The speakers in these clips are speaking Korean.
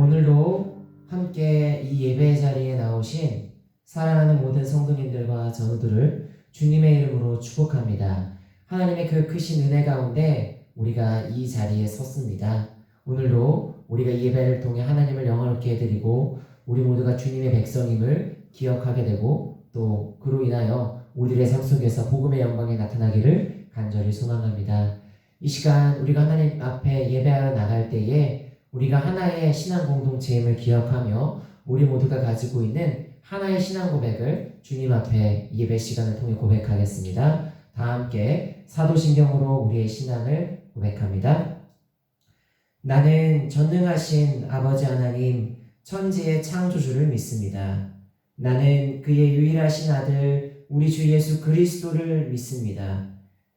오늘도 함께 이 예배 자리에 나오신 사랑하는 모든 성도님들과 전우들을 주님의 이름으로 축복합니다. 하나님의 그 크신 은혜 가운데 우리가 이 자리에 섰습니다. 오늘도 우리가 이 예배를 통해 하나님을 영화롭게 해드리고 우리 모두가 주님의 백성임을 기억하게 되고 또 그로 인하여 우리들의 삶 속에서 복음의 영광이 나타나기를 간절히 소망합니다. 이 시간 우리가 하나님 앞에 예배하러 나갈 때에 우리가 하나의 신앙 공동체임을 기억하며 우리 모두가 가지고 있는 하나의 신앙 고백을 주님 앞에 예배 시간을 통해 고백하겠습니다. 다 함께 사도신경으로 우리의 신앙을 고백합니다. 나는 전능하신 아버지 하나님 천지의 창조주를 믿습니다. 나는 그의 유일하신 아들 우리 주 예수 그리스도를 믿습니다.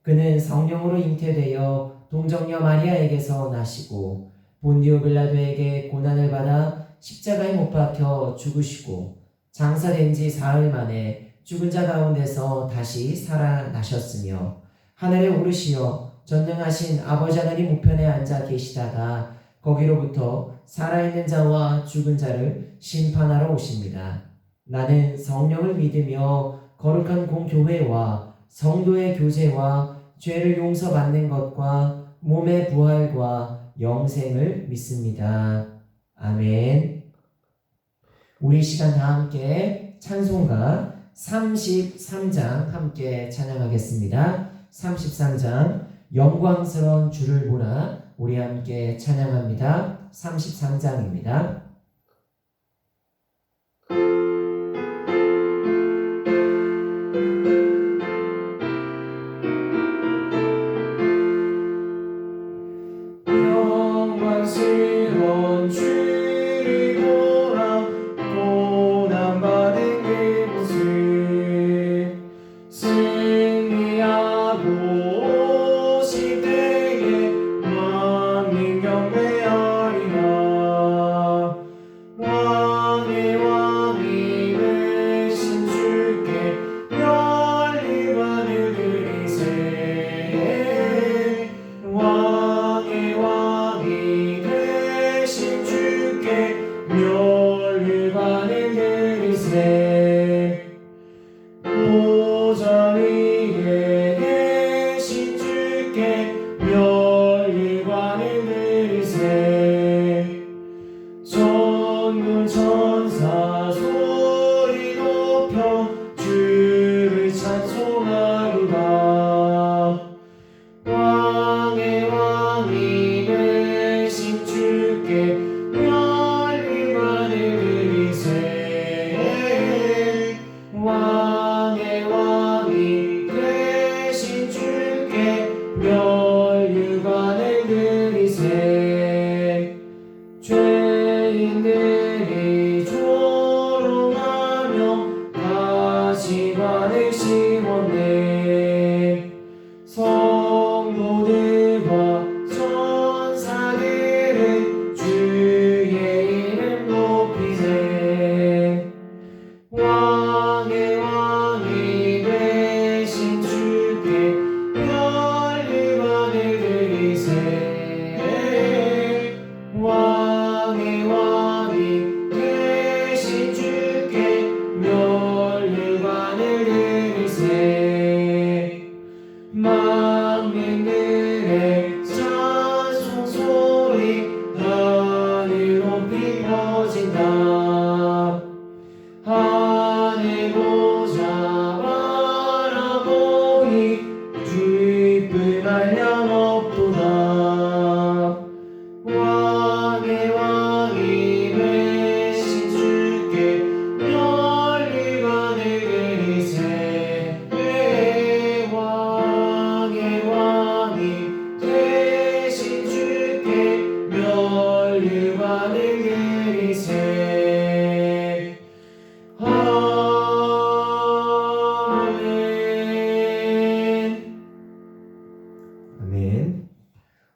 그는 성령으로 잉태되어 동정녀 마리아에게서 나시고 본디오 빌라도에게 고난을 받아 십자가에 못 박혀 죽으시고 장사된 지 사흘 만에 죽은 자 가운데서 다시 살아나셨으며 하늘에 오르시어 전능하신 아버지 하나님 우편에 앉아 계시다가 거기로부터 살아있는 자와 죽은 자를 심판하러 오십니다. 나는 성령을 믿으며 거룩한 공교회와 성도의 교제와 죄를 용서받는 것과 몸의 부활과 영생을 믿습니다. 아멘. 우리 시간 다 함께 찬송가 33장 함께 찬양하겠습니다. 33장 영광스러운 주를 보라 우리 함께 찬양합니다. 33장입니다.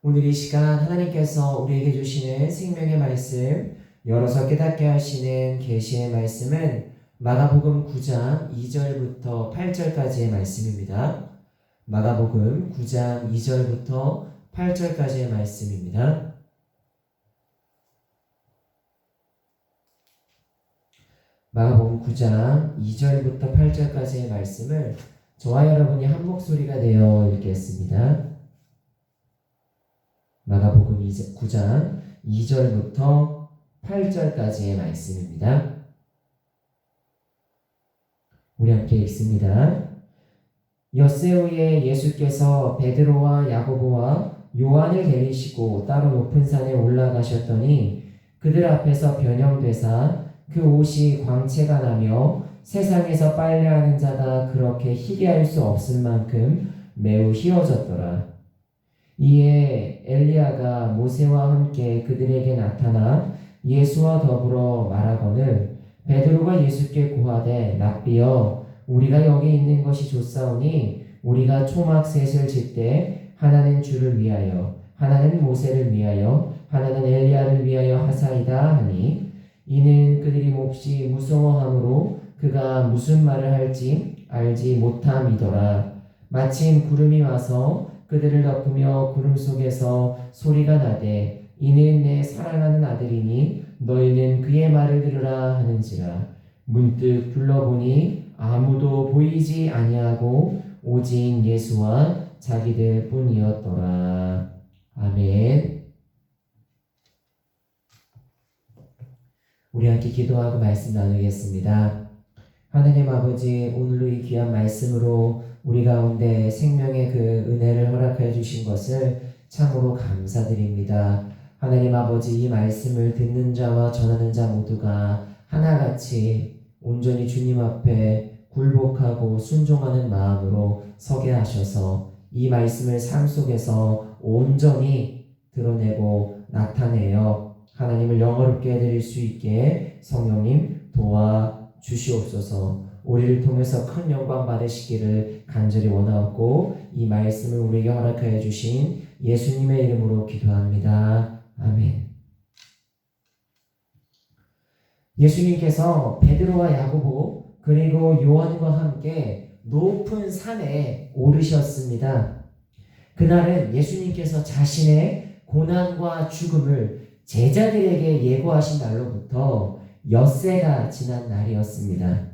오늘 이 시간 하나님께서 우리에게 주시는 생명의 말씀, 열어서 깨닫게 하시는 계시의 말씀은 마가복음 9장 2절부터 8절까지의 말씀입니다. 마가복음 9장 2절부터 8절까지의 말씀입니다. 마가복음 9장 2절부터 8절까지의 말씀을 저와 여러분이 한 목소리가 되어 읽겠습니다. 마가복음 9장 2절부터 8절까지의 말씀입니다. 우리 함께 읽습니다. 엿새 후에 예수께서 베드로와 야고보와 요한을 데리시고 따로 높은 산에 올라가셨더니 그들 앞에서 변형되사 그 옷이 광채가 나며 세상에서 빨래하는 자가 그렇게 희게 할 수 없을 만큼 매우 희어졌더라. 이에 엘리야가 모세와 함께 그들에게 나타나 예수와 더불어 말하거늘 베드로가 예수께 고하되 랍비여 우리가 여기 있는 것이 좋사오니 우리가 초막 셋을 짓되 하나는 주를 위하여 하나는 모세를 위하여 하나는 엘리야를 위하여 하사이다 하니 이는 그들이 몹시 무서워함으로 그가 무슨 말을 할지 알지 못함이더라. 마침 구름이 와서 그들을 덮으며 구름 속에서 소리가 나되 이는 내 사랑하는 아들이니 너희는 그의 말을 들으라 하는지라. 문득 둘러보니 아무도 보이지 아니하고 오직 예수와 자기들 뿐이었더라. 아멘. 우리 함께 기도하고 말씀 나누겠습니다. 하나님 아버지, 오늘로 이 귀한 말씀으로 우리 가운데 생명의 그 은혜를 허락해 주신 것을 참으로 감사드립니다. 하나님 아버지, 이 말씀을 듣는 자와 전하는 자 모두가 하나같이 온전히 주님 앞에 굴복하고 순종하는 마음으로 서게 하셔서 이 말씀을 삶 속에서 온전히 드러내고 나타내어 하나님을 영화롭게 해드릴 수 있게 성령님 도와주시옵소서. 우리를 통해서 큰 영광 받으시기를 간절히 원하옵고 이 말씀을 우리에게 허락하여 주신 예수님의 이름으로 기도합니다. 아멘. 예수님께서 베드로와 야고보 그리고 요한과 함께 높은 산에 오르셨습니다. 그날은 예수님께서 자신의 고난과 죽음을 제자들에게 예고하신 날로부터 엿새가 지난 날이었습니다.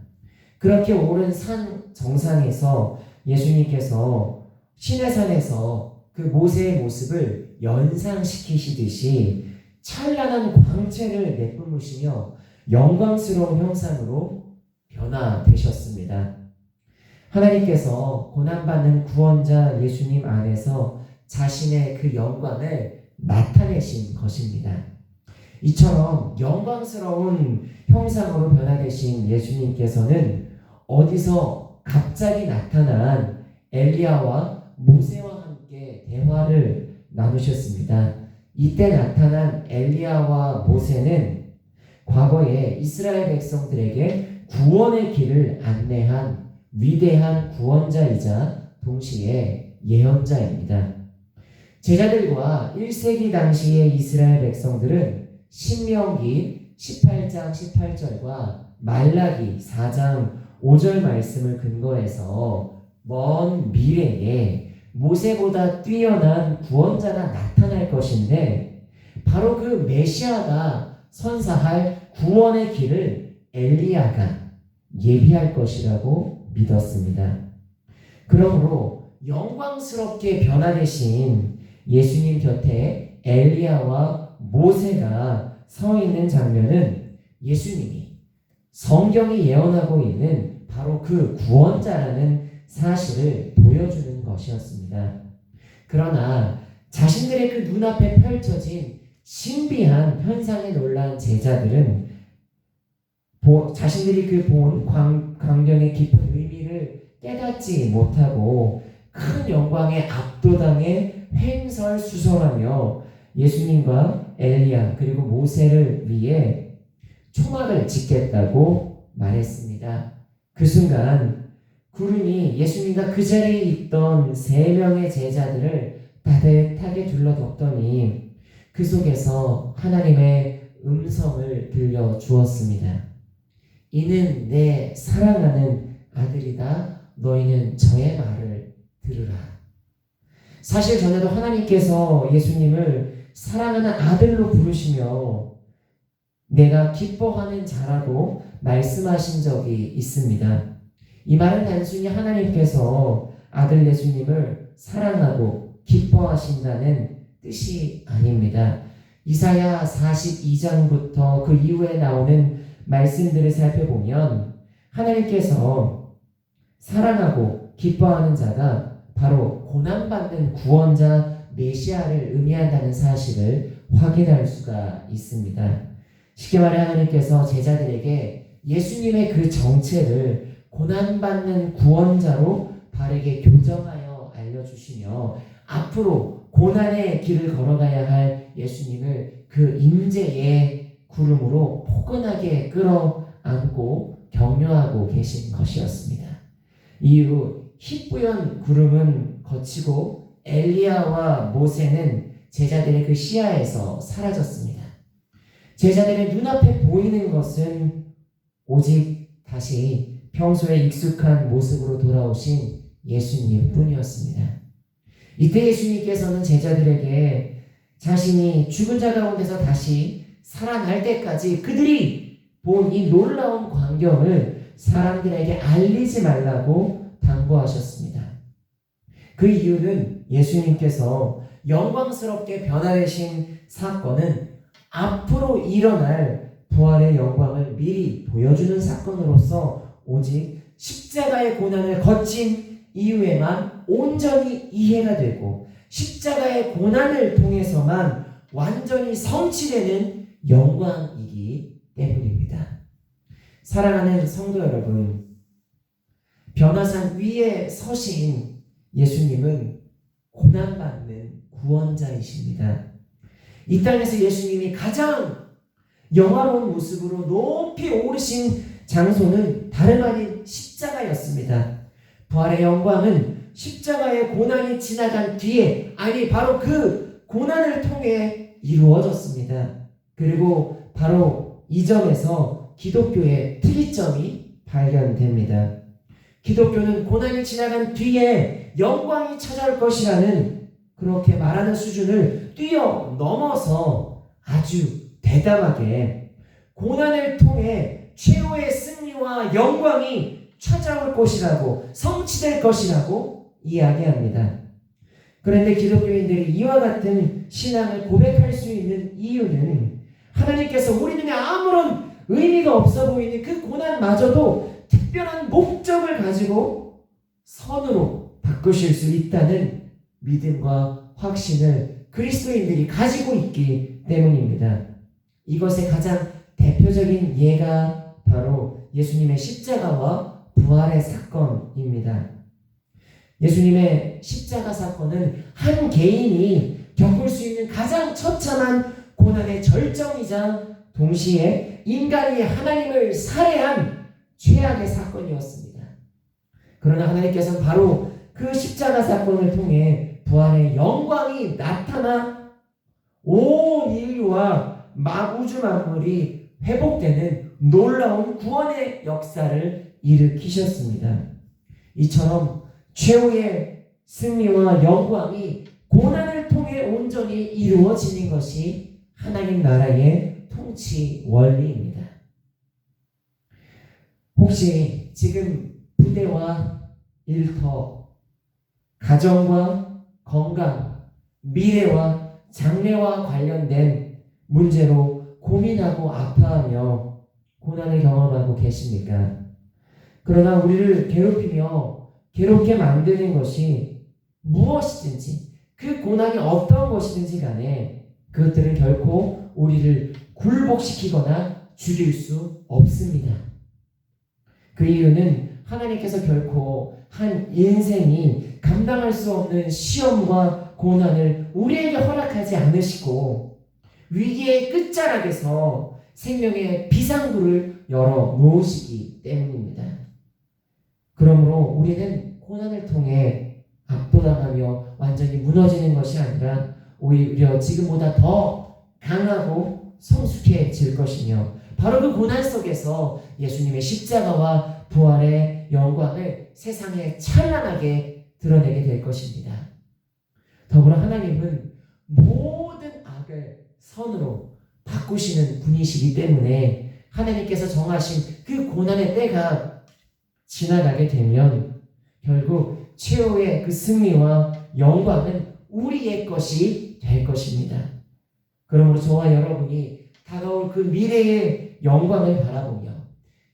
그렇게 오른 산 정상에서 예수님께서 시내산에서 그 모세의 모습을 연상시키시듯이 찬란한 광채를 내뿜으시며 영광스러운 형상으로 변화되셨습니다. 하나님께서 고난받는 구원자 예수님 안에서 자신의 그 영광을 나타내신 것입니다. 이처럼 영광스러운 형상으로 변화되신 예수님께서는 어디서 갑자기 나타난 엘리야와 모세와 함께 대화를 나누셨습니다. 이때 나타난 엘리야와 모세는 과거에 이스라엘 백성들에게 구원의 길을 안내한 위대한 구원자이자 동시에 예언자입니다. 제자들과 1세기 당시의 이스라엘 백성들은 신명기 18장 18절과 말라기 4장 5절 말씀을 근거해서 먼 미래에 모세보다 뛰어난 구원자가 나타날 것인데 바로 그 메시아가 선사할 구원의 길을 엘리야가 예비할 것이라고 믿었습니다. 그러므로 영광스럽게 변화되신 예수님 곁에 엘리야와 모세가 서 있는 장면은 예수님이 성경이 예언하고 있는 바로 그 구원자라는 사실을 보여주는 것이었습니다. 그러나 자신들의 그 눈앞에 펼쳐진 신비한 현상에 놀란 제자들은 자신들이 그 본 광경의 깊은 의미를 깨닫지 못하고 큰 영광에 압도당해 횡설수설하며 예수님과 엘리야 그리고 모세를 위해 초막을 짓겠다고 말했습니다. 그 순간 구름이 예수님과 그 자리에 있던 3명의 제자들을 따뜻하게 둘러덮더니 그 속에서 하나님의 음성을 들려주었습니다. 이는 내 사랑하는 아들이다. 너희는 저의 말을 들으라. 사실 전에도 하나님께서 예수님을 사랑하는 아들로 부르시며 내가 기뻐하는 자라고 말씀하신 적이 있습니다. 이 말은 단순히 하나님께서 아들 예수님을 사랑하고 기뻐하신다는 뜻이 아닙니다. 이사야 42장부터 그 이후에 나오는 말씀들을 살펴보면 하나님께서 사랑하고 기뻐하는 자가 바로 고난받는 구원자 메시아를 의미한다는 사실을 확인할 수가 있습니다. 쉽게 말해 하나님께서 제자들에게 예수님의 그 정체를 고난받는 구원자로 바르게 교정하여 알려주시며 앞으로 고난의 길을 걸어가야 할 예수님을 그 임재의 구름으로 포근하게 끌어안고 격려하고 계신 것이었습니다. 이후 희뿌연 구름은 거치고 엘리야와 모세는 제자들의 그 시야에서 사라졌습니다. 제자들의 눈앞에 보이는 것은 오직 다시 평소에 익숙한 모습으로 돌아오신 예수님 뿐이었습니다. 이때 예수님께서는 제자들에게 자신이 죽은 자 가운데서 다시 살아날 때까지 그들이 본 이 놀라운 광경을 사람들에게 알리지 말라고 당부하셨습니다. 그 이유는 예수님께서 영광스럽게 변화되신 사건은 앞으로 일어날 부활의 영광을 미리 보여주는 사건으로서 오직 십자가의 고난을 거친 이후에만 온전히 이해가 되고 십자가의 고난을 통해서만 완전히 성취되는 영광이기 때문입니다. 사랑하는 성도 여러분, 변화산 위에 서신 예수님은 고난받는 구원자이십니다. 이 땅에서 예수님이 가장 영화로운 모습으로 높이 오르신 장소는 다름 아닌 십자가였습니다. 부활의 영광은 십자가의 고난이 지나간 뒤에, 아니 바로 그 고난을 통해 이루어졌습니다. 그리고 바로 이 점에서 기독교의 특이점이 발견됩니다. 기독교는 고난이 지나간 뒤에 영광이 찾아올 것이라는 그렇게 말하는 수준을 뛰어넘어서 아주 대담하게 고난을 통해 최후의 승리와 영광이 찾아올 것이라고, 성취될 것이라고 이야기합니다. 그런데 기독교인들이 이와 같은 신앙을 고백할 수 있는 이유는 하나님께서 우리 눈에 아무런 의미가 없어 보이는 그 고난마저도 특별한 목적을 가지고 선으로 바꾸실 수 있다는 믿음과 확신을 그리스도인들이 가지고 있기 때문입니다. 이것의 가장 대표적인 예가 바로 예수님의 십자가와 부활의 사건입니다. 예수님의 십자가 사건은 한 개인이 겪을 수 있는 가장 처참한 고난의 절정이자 동시에 인간이 하나님을 살해한 최악의 사건이었습니다. 그러나 하나님께서는 바로 그 십자가 사건을 통해 부활의 영광이 나타나 온 인류와 우주 만물이 회복되는 놀라운 구원의 역사를 일으키셨습니다. 이처럼 최후의 승리와 영광이 고난을 통해 온전히 이루어지는 것이 하나님 나라의 통치 원리입니다. 혹시 지금 부대와 일터, 가정과 건강, 미래와 장래와 관련된 문제로 고민하고 아파하며 고난을 경험하고 계십니까? 그러나 우리를 괴롭게 만드는 것이 무엇이든지, 그 고난이 어떤 것이든지 간에 그것들은 결코 우리를 굴복시키거나 죽일 수 없습니다. 그 이유는 하나님께서 결코 한 인생이 감당할 수 없는 시험과 고난을 우리에게 허락하지 않으시고 위기의 끝자락에서 생명의 비상구를 열어 놓으시기 때문입니다. 그러므로 우리는 고난을 통해 압도당하며 완전히 무너지는 것이 아니라 오히려 지금보다 더 강하고 성숙해질 것이며 바로 그 고난 속에서 예수님의 십자가와 부활의 영광을 세상에 찬란하게 드러내게 될 것입니다. 더불어 하나님은 모든 악을 선으로 바꾸시는 분이시기 때문에 하나님께서 정하신 그 고난의 때가 지나가게 되면 결국 최후의 그 승리와 영광은 우리의 것이 될 것입니다. 그러므로 저와 여러분이 다가올 그 미래의 영광을 바라보며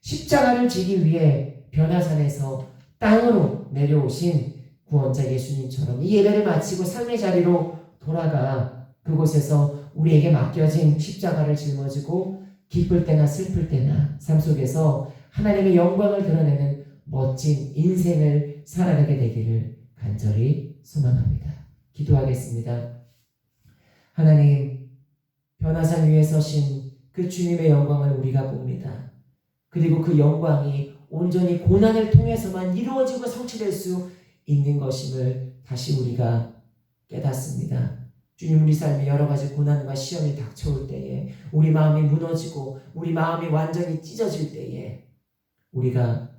십자가를 지기 위해 변화산에서 땅으로 내려오신 구원자 예수님처럼 이 예배를 마치고 삶의 자리로 돌아가 그곳에서 우리에게 맡겨진 십자가를 짊어지고 기쁠 때나 슬플 때나 삶 속에서 하나님의 영광을 드러내는 멋진 인생을 살아가게 되기를 간절히 소망합니다. 기도하겠습니다. 하나님, 변화산 위에 서신 그 주님의 영광을 우리가 봅니다. 그리고 그 영광이 온전히 고난을 통해서만 이루어지고 성취될 수 있는 것임을 다시 우리가 깨닫습니다. 주님, 우리 삶에 여러 가지 고난과 시험이 닥쳐올 때에 우리 마음이 무너지고 우리 마음이 완전히 찢어질 때에 우리가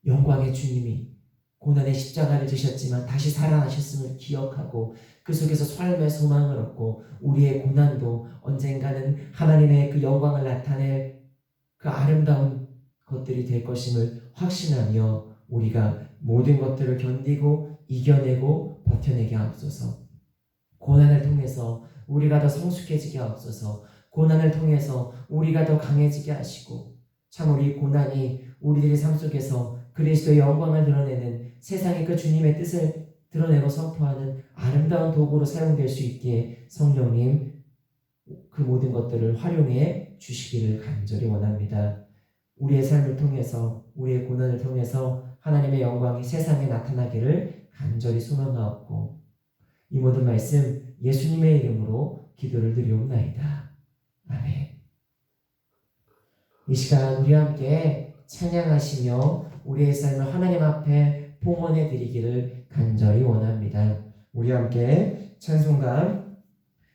영광의 주님이 고난의 십자가를 지셨지만 다시 살아나셨음을 기억하고 그 속에서 삶의 소망을 얻고 우리의 고난도 언젠가는 하나님의 그 영광을 나타낼 그 아름다운 것들이 될 것임을 확신하며 우리가 모든 것들을 견디고 이겨내고 버텨내게 하옵소서. 고난을 통해서 우리가 더 성숙해지게 하옵소서. 고난을 통해서 우리가 더 강해지게 하시고 참 우리 고난이 우리들의 삶 속에서 그리스도의 영광을 드러내는 세상의 그 주님의 뜻을 드러내고 선포하는 아름다운 도구로 사용될 수 있기에 성령님 그 모든 것들을 활용해 주시기를 간절히 원합니다. 우리의 삶을 통해서 우리의 고난을 통해서 하나님의 영광이 세상에 나타나기를 간절히 소망하옵고 이 모든 말씀 예수님의 이름으로 기도를 드리옵나이다. 아멘. 이 시간 우리와 함께 찬양하시며 우리의 삶을 하나님 앞에 봉헌해 드리기를 간절히 원합니다. 우리와 함께 찬송가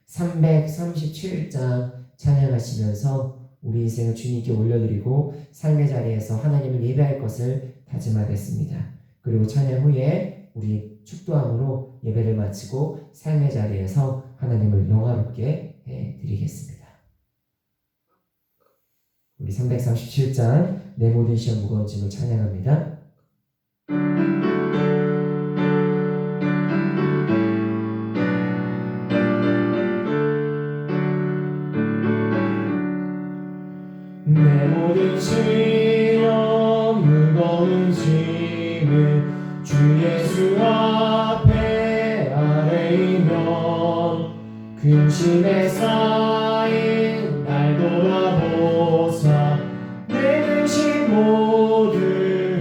337장 찬양하시면서 우리 인생을 주님께 올려드리고 삶의 자리에서 하나님을 예배할 것을 다짐하겠습니다. 그리고 찬양 후에 우리 축도함으로 예배를 마치고 삶의 자리에서 하나님을 영화롭게 해드리겠습니다. 우리 337장 내 모든 시험 무거운 짐을 찬양합니다. 내 모든 시험 무거운 짐을 주 예수 앞에 아뢰이면 근심에 쌓인 날 돌아보사 내 근심 모두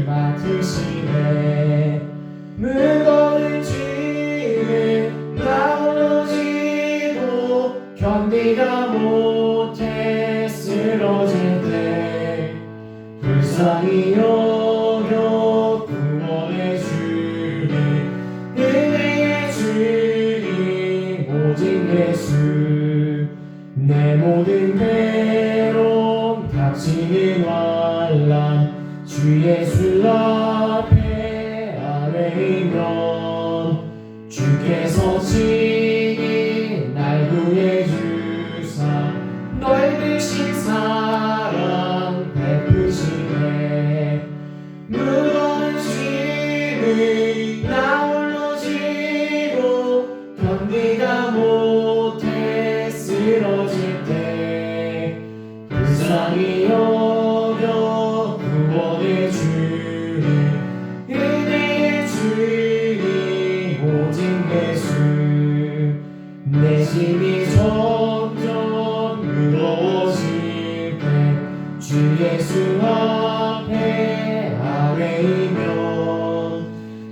맡으시네. 무거운 짐을 나 홀로 지고 견디다 못해 쓰러질 때 불쌍히 여겨 구원의 주님 은혜의 주님 오직 예수 내 모든 괴로움 닥치는 환난 주 예수 앞에 아뢰이면 주께서 친히 날 구해 주사 넓으신 사랑 베푸시네. 무거운 짐을 나 홀로 지고 견디다 못해 쓰러질 때 불쌍히 여겨 구원의 주님 은혜의 주님 오직 예수 내 짐이 점점 무거워질 때 주 예수 앞에 아뢰이면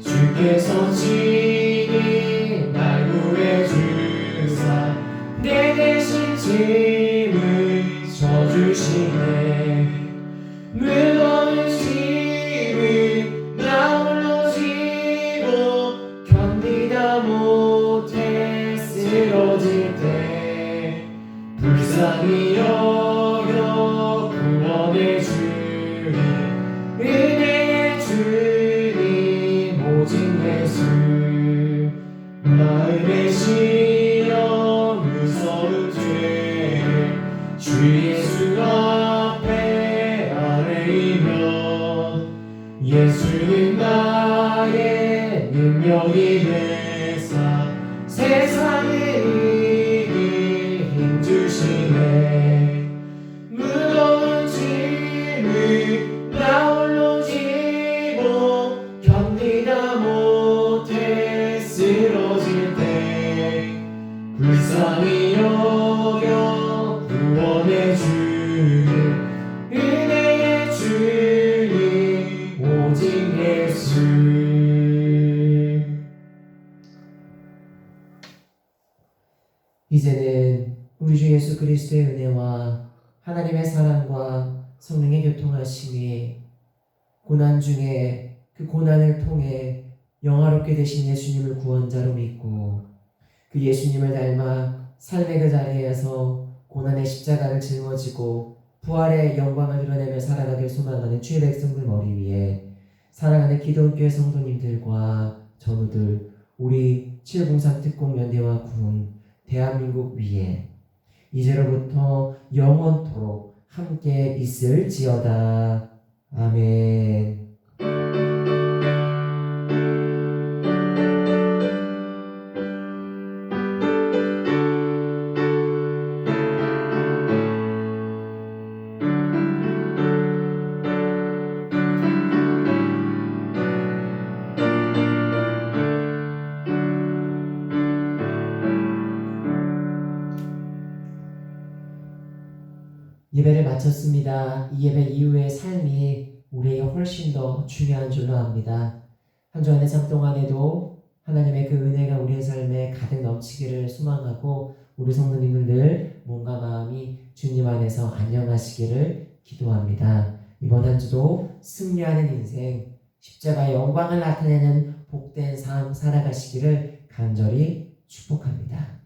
주께서 친히 날 구해 주사 내 대신 짐을 져주시네. 무거운 짐을 나 홀로 지고 견디다 못해 쓰러질 때 불쌍히 여겨 구원의 주님 은혜의 주님 오직 예수 마음의 시험 무서운 죄를 주 주 예수 앞에 아뢰이며 예수는 나의 능력이 되사 세상을 이길 힘 주시네. 무거운 짐을 나 홀로 지고 견디다 못해 쓰러질 때 불쌍히 여겨 구원해 주는 은혜의 주님 오직 예수. 이제는 우리 주 예수 그리스도의 은혜와 하나님의 사랑과 성령의 교통하심이 고난 중에 그 고난을 통해 영화롭게 되신 예수님을 구원자로 믿고 그 예수님을 닮아 삶의 그 자리에서 고난의 십자가를 짊어지고 부활의 영광을 드러내며 살아가길 소망하는 주의 백성들 머리 위에 사랑하는 기도교회 성도님들과 전우들, 우리 703 특공연대와 군 대한민국 위에 이제로부터 영원토록 함께 있을지어다. 아멘. 예배를 마쳤습니다. 이 예배 이후의 삶이 우리에게 훨씬 더 중요한 줄로 압니다. 한 주간의 삶 동안에도 하나님의 그 은혜가 우리의 삶에 가득 넘치기를 소망하고 우리 성도님들 늘 몸과 마음이 주님 안에서 안녕하시기를 기도합니다. 이번 한 주도 승리하는 인생, 십자가의 영광을 나타내는 복된 삶 살아가시기를 간절히 축복합니다.